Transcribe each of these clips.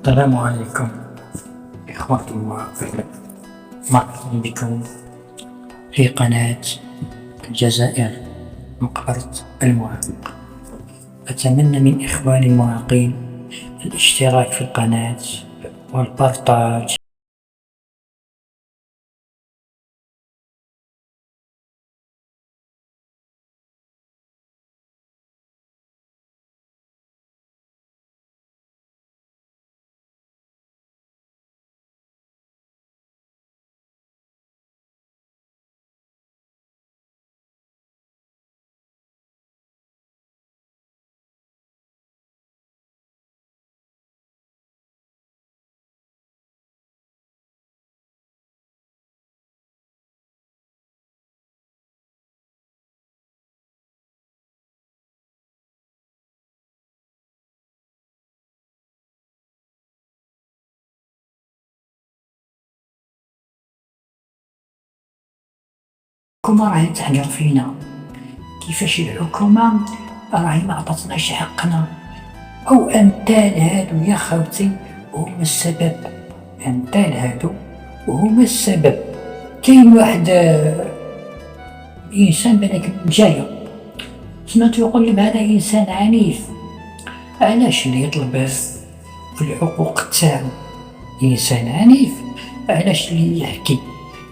السلام عليكم إخوة المواقع، مرحبا بكم في قناة الجزائر مقبرة المعاق. أتمنى من إخواني المعاقين الاشتراك في القناة والبارتاج. الحكومة راهي تهجر فينا، كيفاش الحكومة راهي ما عطاتناش حقنا، أو أمثال هادو يا خوتي هما السبب. أمثال هادو هما السبب. كاين واحد إنسان بالك جاية سمعتو يقول لهم هذا إنسان عنيف، علاش اللي يطلب في الحقوق تاعو إنسان عنيف؟ علاش اللي يحكي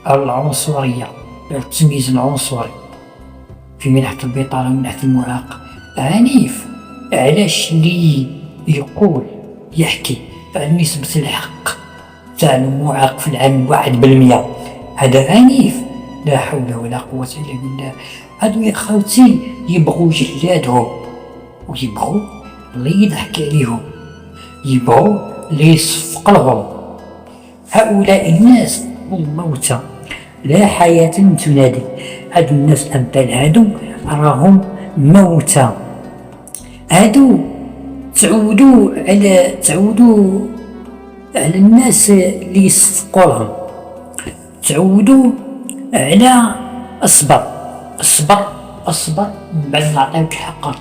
على العنصرية، التمييز العنصري في منحة البطالة ومنحة المعاق عنيف؟ علاش اللي يقول يحكي على نسبة الحق تاع المعاق في العام 1% هذا عنيف؟ لا حول ولا قوة إلا بالله. هادو يا خوتي يبغوا جلادهم، ويبغوا اللي يضحك عليهم، يبغوا اللي يصفق لهم. هؤلاء الناس هم موتى لا حياة تنادي. هادو الناس أمثال هادو راهم موتى. هادو تعودوا على الناس اللي يصفقوا لهم، تعودوا على اصبر اصبر اصبر من بعد نعطيوك حقك،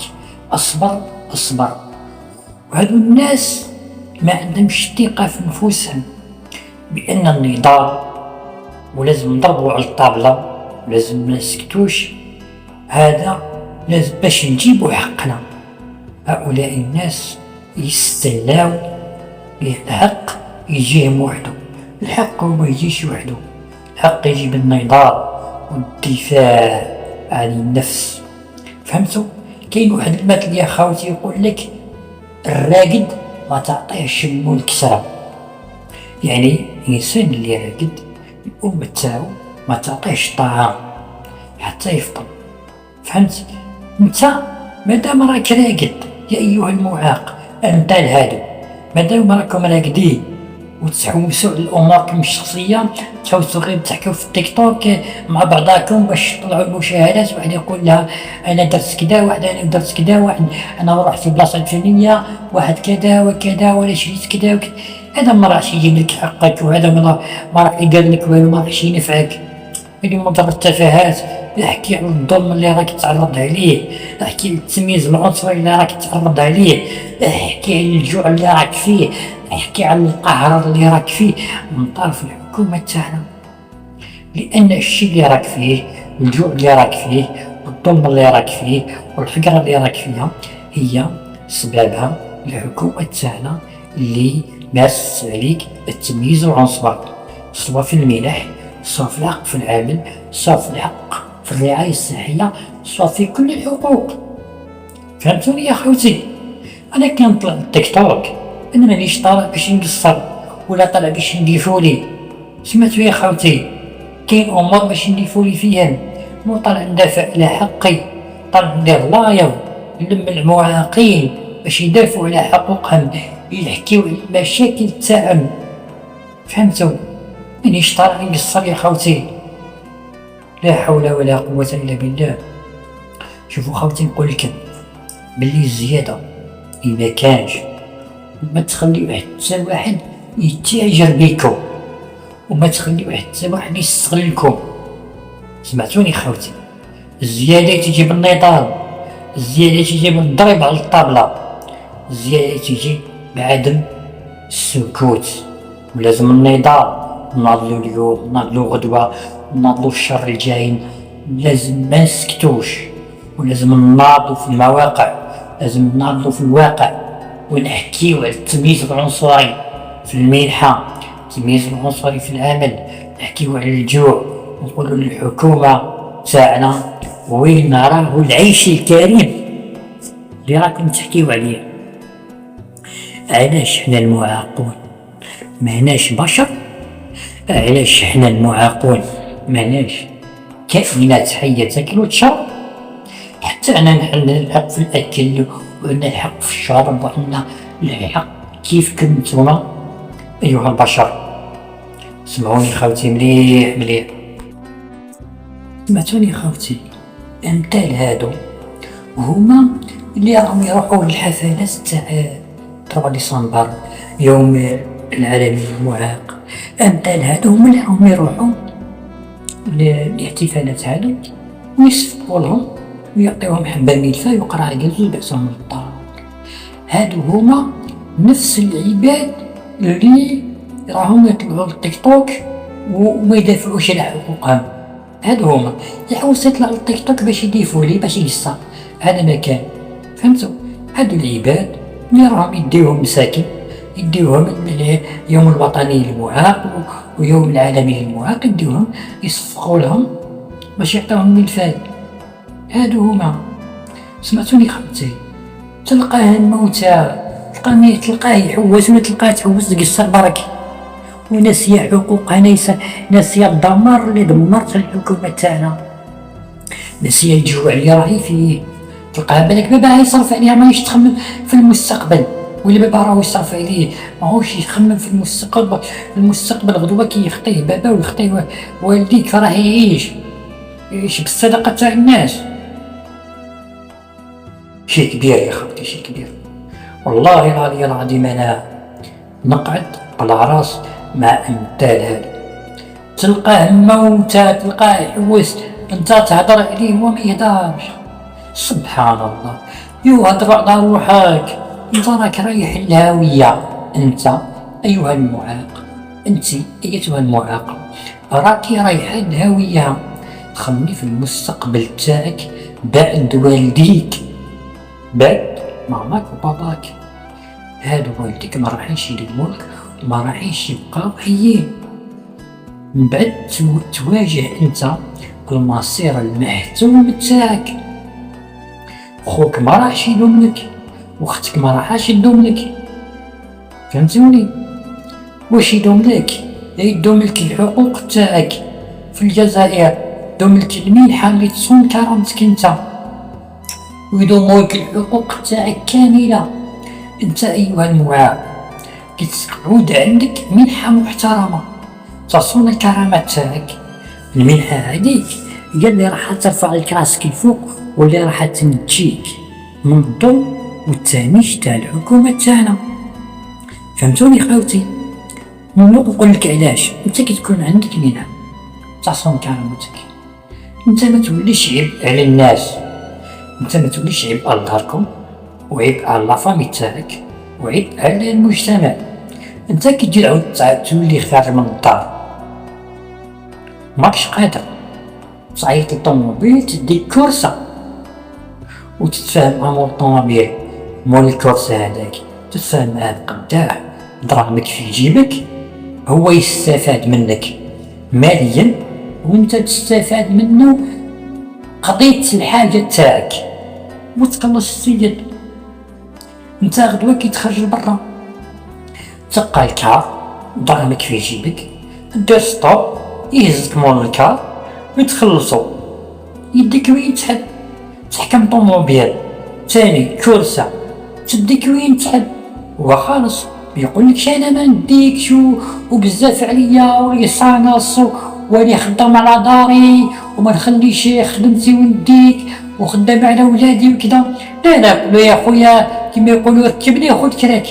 اصبر. وهادو الناس ما عندهمش ثقة في نفوسهم بأن النضال ولازم نضربوا على الطابلة ولازم منسكتوش، هذا لازم باش نجيبوا حقنا. هؤلاء الناس يستناو الحق يجيهم وحده. الحق هو ما يجيش وحده، الحق يجي بالنضال والدفاع عن النفس. فهمتوا؟ كاين واحد المثل يا خاوتي يقول لك الراقد ما تعطيهش مول الكسرة، يعني الانسان اللي راقد الام تاعو ما تعطيهش طعام حتى يفطر. فهمت؟ انت مادام راك راقد يا ايها المعاق، امثال هادو مادام راكم راقدين وتحوسوا على الاموركم الشخصيه، تحوسوا غير تحكوا في التيك توك مع بعضاكم باش تطلعوا المشاهدات. واحد يقول لها انا درت كذا، واحد انا درت كذا، واحد انا رحت في البلاصه الفلانيه، واحد كذا وكذا، ولا شريت كذا وكذا. هذا ما راحش يجيب لك حقك، وهذا ما راح يقال لك والو، ما راحش ينفعك. هذه مجرد التفاهات. احكي على الظلم اللي راك تعرض عليه، احكي على التمييز العنصري اللي راك تعرض عليه، احكي على الجوع اللي راك فيه، احكي على القهر اللي راك فيه من طرف الحكومة تاعنا. لأن الشيء اللي راك فيه، الجوع اللي راك فيه، والظلم اللي راك فيه، والفقر اللي راك فيها، هي سببها الحكومة تاعنا اللي مارست عليك التمييز العنصري، سواء في المنح، سواء في الحق في العمل، سواء في الحق في الرعاية الصحية، سواء في كل الحقوق. فهمتوني يا خوتي؟ أنا كنطلع التيك توك، أنا مانيش طالع باش نقصر ولا طالع باش نديفولي. سمعتو يا خوتي؟ كاين أمور باش نديفولي فيهم، مو طالع ندافع على حقي، طالع ندير لايف نلم المعاقين باش يدافعوا على حقوقهم، يحكيو على المشاكل تاعهم. فهمتو؟ مانيش طالع نقصر يا خوتي، لا حول ولا قوة إلا بالله. شوفوا خوتي، نقول لكم باللي الزيادة إذا كانش ما تخليو حتى واحد يتاجر بيكم، وما تخليو حتى واحد يستغلكم. سمعتوني خوتي؟ الزيادة تجي بالنضال، الزيادة تجي بالضرب على الطابلة، الزيادة تجي بعدم السكوت، ولازم النضال. ناضلو اليوم، ناضلو غدوة، ناضلو الشر الجايين. لازم ما نسكتوش، ولازم نناضلو في المواقع، لازم نناضلو في الواقع، ونحكيو على التمييز العنصري في المنحة، التمييز العنصري في العمل، نحكيو على الجوع، ونقولو للحكومة تاعنا وين راهو العيش الكريم اللي راكم تحكيو عليه. علاش حنا المعاقون ماناش بشر؟ علاش حنا المعاقون ماناش كائنات حية تاكل وتشرب؟ حتى انا عندنا الحق في الاكل، وعندنا الحق في الشرب، وعندنا الحق كيفكم نتوما ايها البشر. سمعوني خوتي مليح مليح، سمعتوني خوتي. امثال هادو هما اللي راهم يروحوا للحفلات تاع 3 ديسمبر يوم العالمي للمعاق. امثال هادو هما اللي راهم يروحوا الاحتفالات هادو ويصفقوا لهم ويعطيوهم حبه ملفه ويقرا يجوزوا بأسهم للدار. هادو هما نفس العباد اللي راهم يطلعوا للتيك توك وما يدافعوش على حقوقهم. هادو هما يحوس يطلع للتيك توك باش يديفولي باش يقصر. هذا ما كان، فهمتوا؟ هادو العباد اللي راهم يديوهم مساكن، يديوهم اليوم الوطني للمعاق ويوم العالمي للمعاق، يديوهم يصفقوا لهم باش يعطيوهم ملفات. هادو هما. سمعتوني خوتي؟ تلقاه الموتى، تلقاه يحوس ولا تلقاه تحوس تقصر برك، وناسية حقوقها، ناسية الدمار اللي دمرت الحكومة تاعنا، ناسية الجوع اللي راهي فيه. تلقاه بالك بابا يصرف عليها، ماهيش تخمم في المستقبل، ولا بابا راهو يصرف عليه ماهوش يخمم في المستقبل. المستقبل غدوة كي يخطيه بابا ويخطيه والديك راه يعيش بالصدقة تاع الناس. شي كبير يا خوتي، شي كبير. والله العلي العظيم انا نقعد على راس مع امثال هذا. تلقاه موتى، تلقاه يحوس، انت تهضر عليه وما يهدرش. سبحان الله، هضر على روحك، انت راك رايح الهاوية. انت ايها المعاق، انت ايتها المعاقة، راكي رايحة الهاوية. خمي في المستقبل تاعك بعد والديك، بعد ماماك وباباك. هادو والديك ما راحيش يدمولك وما راحيش يبقاو حيين. من بعد تواجه انت المصير المحتوم تاعك. خوك ما راحش يدوملك، واختك ما راحاش تدوملك، فهمتوني؟ واش يدوملك؟ يدوملك الحقوق تاعك في الجزائر، يدوملك المنحة اللي تصون كرامتك انت، ويدومولك الحقوق تاعك كاملة. انت ايها المعاق كتعود عندك منحة محترمة تصون الكرامة تاعك. المنحة هذيك هي اللي راح ترفع لك راسك الفوق، واللي راح تنجيك من الظلم والتهميش تاع الحكومة تاعنا. فهمتوني خوتي؟ نقول لك علاش انت كي تكون عندك منحة تصون كرامتك، انت ما توليش عبء على الناس، انت ما توليش عبء على داركم، وعبء على لافامي تاعك، وعبء على المجتمع. انت كي تجي تعاود تولي خارج من الدار ماكش قادر تعيط للطوموبيل تديك كرسة وتتفاهم مع مول الطوموبيل، مول الكرسة هذاك تتفاهم معاه بقداح دراهمك في جيبك، هو يستفاد منك ماليا وانت تستفاد منه قضية الحاجة تاعك وتخلص السيد. انت غدوة كي تخرج لبرا تلقى الكار دراهمك في جيبك، دير ستوب يهزك مول الكار ويتخلصو، يديك وين تحب، تحكم طوموبيل تاني كرسة تديك وين تحب، هو خالص بيقولكش انا ما نديكش وبزاف عليا ولي صانص ولي خدام على داري وما نخليش خدمتي ونديك وخدام على ولادي وكذا. لا لا يا خويا كيما يقولوا ركبني خذ كراك،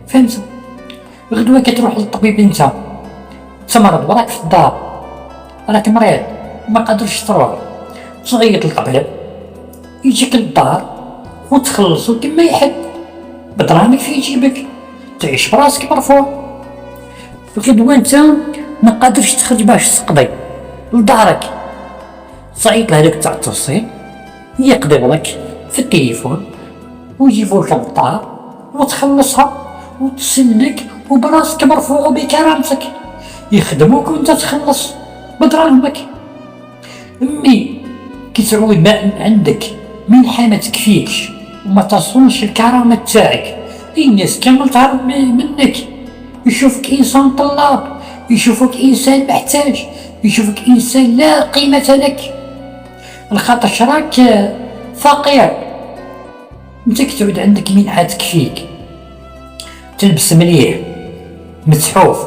فهمت؟ غدوة كتروح للطبيب انت تمرض وراك في الدار، راك مريض ما قادرش تروح، تغيط للطبيب يجيك للدار وتخلصو كما يحب بدراهمك في جيبك، تعيش براسك مرفوع. الغدوة انت ما قادرش تخرج باش تقضي لدارك، صعيط لهداك تاع التوصيل يقضي لك في التليفون ويجيبولك للدار وتخلصها وتسلك وبراسك مرفوع وبكرامتك، يخدموك وانت تخلص بدراهمك. امي كي تعود ما عندك منحة ما تكفيكش وما تصونش الكرامة تاعك، الناس كامل تهرب منك، يشوفك انسان طلاب، يشوفك انسان محتاج، يشوفك انسان لا قيمة لك، الخاطر راك فقير. انت كي تعود عندك منحة تكفيك، تلبس مليح متحوف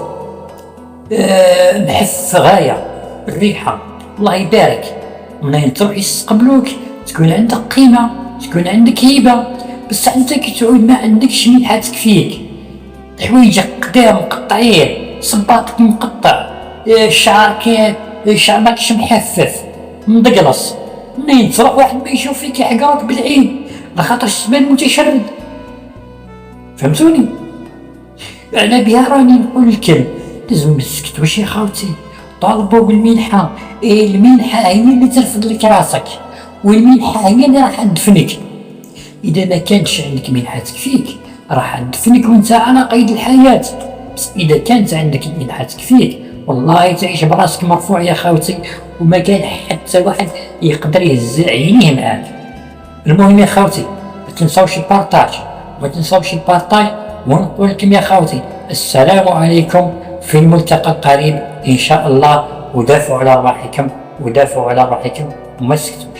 محف غاية، الريحة الله يبارك، منين تروح يستقبلوك تكون عندك قيمة، تكون عندك هيبة. بس انت كي تعود ما عندكش منحة تكفيك، حوايجك قدام مقطعين، صباطك مقطع، شعرك ماكش محفف مدقلص، منين تروح واحد ما يشوف فيك يحقرك بالعين لخاطر تبان متشرد. فهمتوني؟ على بها راني نقول لكم لازم تسكت. واش يا خاوتي طالبوا بالمنحة، المنحة هي اللي ترفد لك راسك، والمنحة هي اللي راح تدفنك. اذا ما كانش عندك منحة تكفيك راح تدفنك وانت على قيد الحياة. بس اذا كانت عندك منحة تكفيك والله تعيش براسك مرفوع يا خاوتي، وما كان حتى واحد يقدر يهز عينيه معاك. المهم يا خاوتي ما تنساوش البارطاج، ما تنساوش البارطاج، ونقول لكم يا خاوتي السلام عليكم في الملتقى القريب ان شاء الله. ودافعوا على روحكم، ودافعوا على روحكم وما تسكتوا.